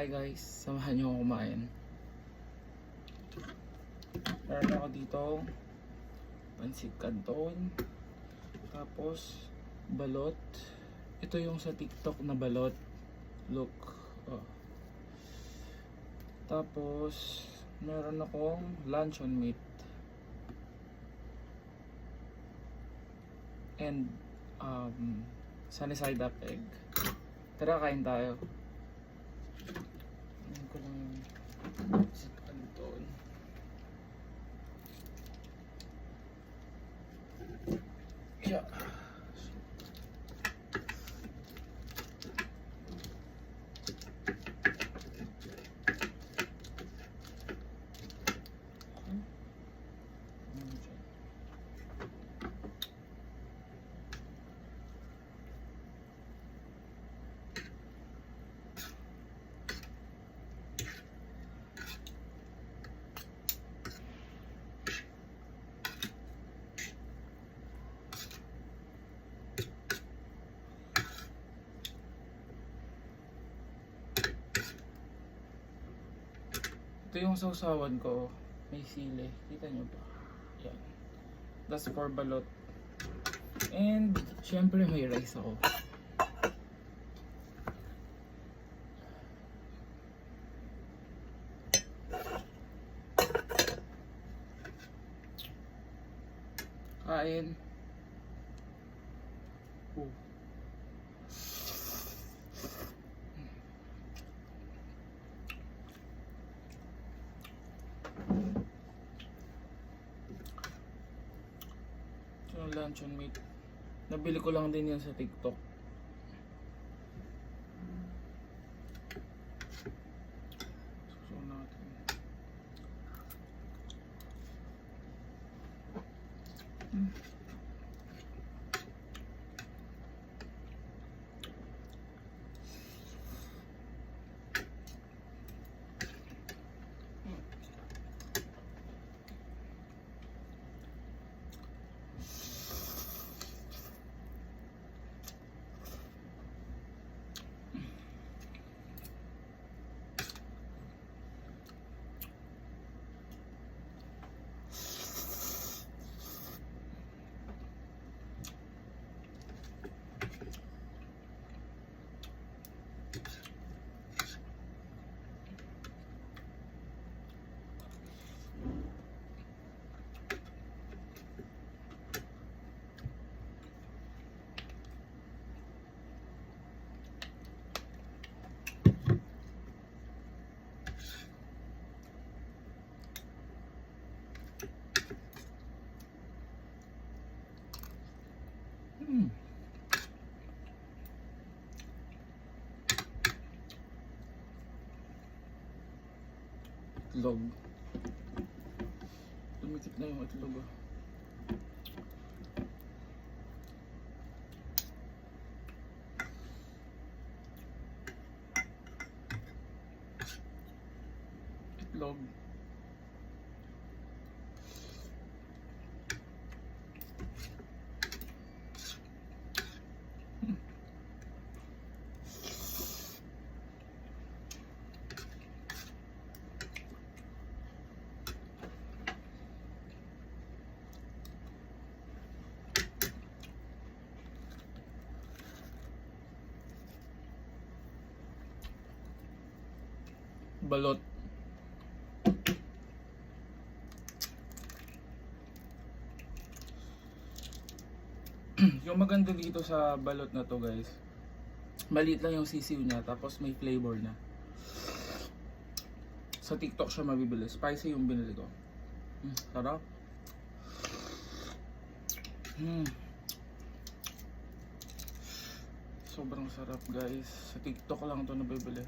Hi guys, samahan niyo ako kumain. Meron ako dito pansit canton, tapos balot. Ito yung sa TikTok na balot. Look, oh. Tapos meron akong luncheon meat and sunny side up egg. Tara, kain tayo. Ano ko lang yung pansit canton. Yeah. Ito yung sausawan ko. May sili. Kita nyo ba? Yan. That's for balot. And syempre may rice ako. Kain. Yung luncheon meat. Nabili ko lang din yan sa TikTok. Suso natin. Itlog. Tumikit na yung itlog. Itlog. Balot. Yung maganda dito sa balot na to guys, maliit lang yung sisiw niya, tapos may flavor na. Sa TikTok siya mabibili. Spicy yung binili ko. Sarap. Sobrang sarap guys. Sa TikTok lang to nabibili.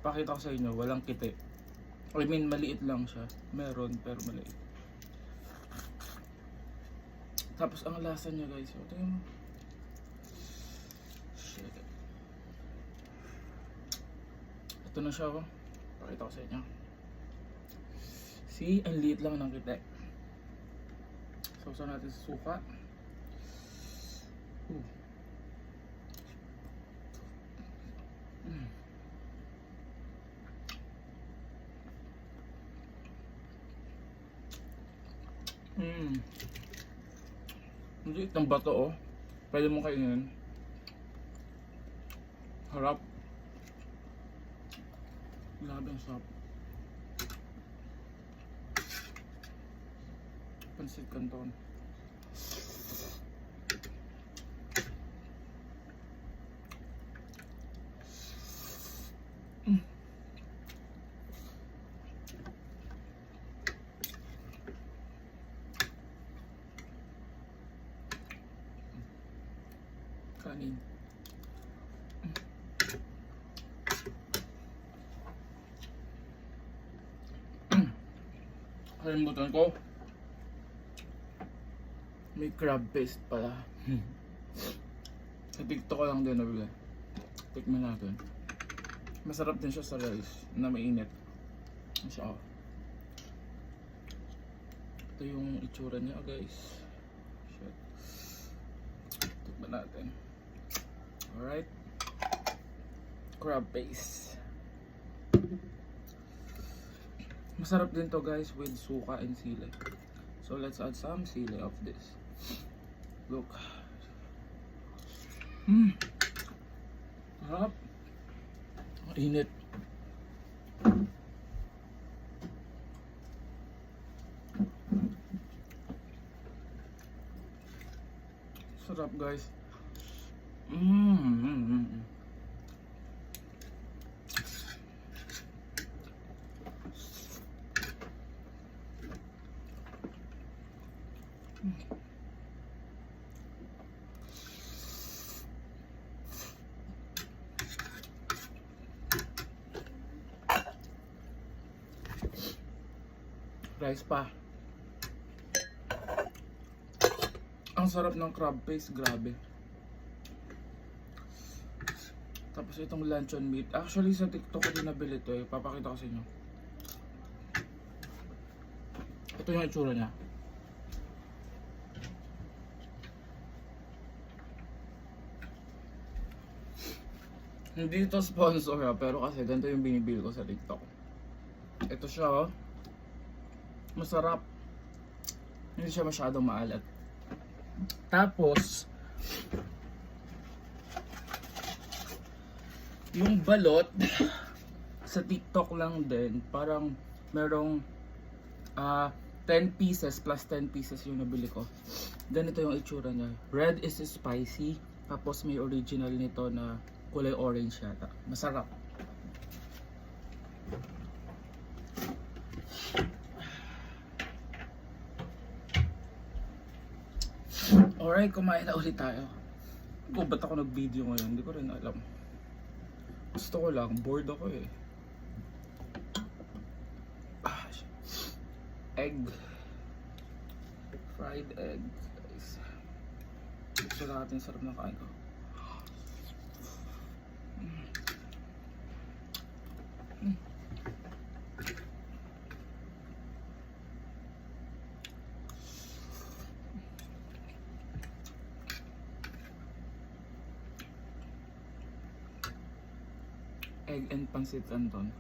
Pakita ko sa inyo, walang kite. I mean, maliit lang siya. Meron, pero maliit. Tapos ang lasa niya guys, ito yung shit. Ito na siya, oh. Pakita ko sa inyo. See, ang liit lang ng kite. Sausaw natin sa suka. Ang liit ng bato oh. Pwede mo kainin. Harap. Grabe ang sarap. Pansit Canton. Kanin. Kalimutan ko. May crab paste pala. Sa TikTok ko lang din nabili. Tikman natin. Masarap din siya sa rice na mainit. Siya oh. Ito yung itsura niya guys. Shit. Tikman natin. Alright. Crab paste. Masarap din to guys with suka and sili. So let's add some sili of this. Look. Sarap. Init. Sarap guys. Rice pa. Ang sarap ng crab paste, grabe. Tapos itong luncheon meat. Actually sa TikTok ko din nabili ito eh. Papakita ko sa inyo. Ito yung itsura niya. Hindi ito sponsor ha, pero kasi ganito yung binibili ko sa TikTok. Ito siya oh. Masarap. Hindi siya masyadong maalat. Tapos yung balot sa TikTok lang din, parang merong 10 pieces plus 10 pieces yung nabili ko. Ganito yung itsura niya. Red is spicy, tapos may original nito na kulay orange yata. Masarap. Alright, kumain na ulit tayo. Kung ba't ako nag-video ngayon, hindi ko rin alam. Gusto ko lang, bored ako eh. Egg. Fried egg. Guys. Gusto natin, sarap ng kain ko. Egg and Pansit Canton.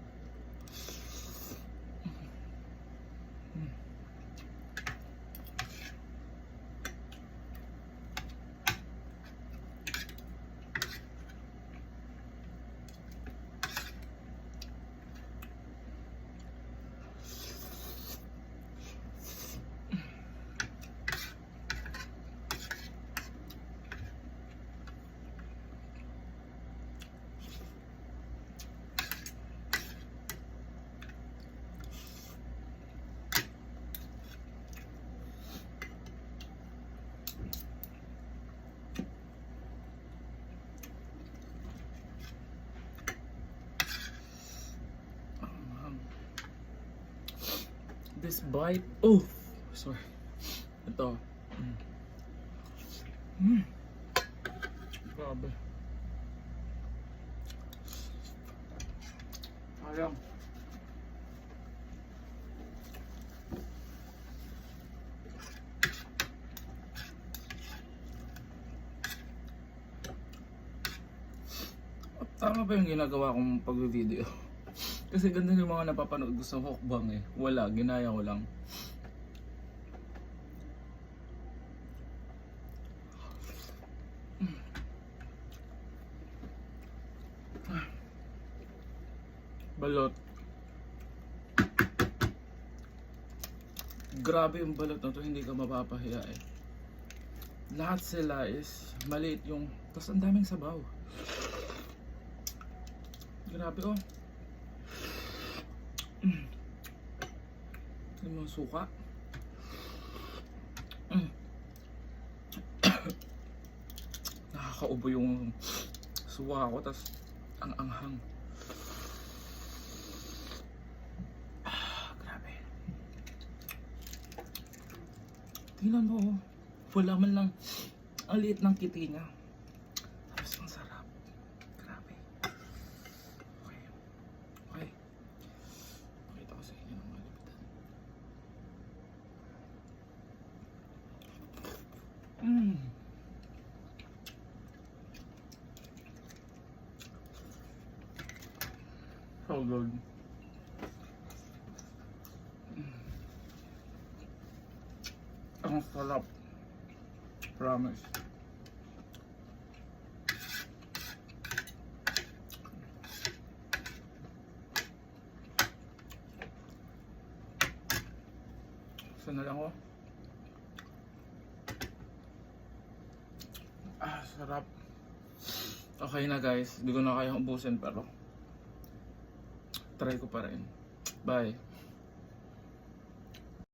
This bite, oh, sorry. Ito. Grabe. Ayang. Tama ba yung ginagawa kong pag-video? Kasi ganda yung mga napapanood ko sa mukbang eh. Wala, ginaya ko lang. Balot. Grabe yung balot na to, hindi ka mapapahiya eh. Lahat sila is maliit yung, tapos ang daming sabaw. Grabe oh. Yung mga suka. Nakakaubo yung suka ko, tapos ang anghang. Grabe. Tingnan mo oh. Wala man lang ang liit ng kiti niya. Tapos ang sarap. Grabe. Okay. Okay. Pakita ko sa inyo ng malipitan. So good. Ang sarap. Promise. Isa na lang oh. Sarap. Okay na guys. Hindi ko na kayang ubusin pero try ko pa rin. Bye.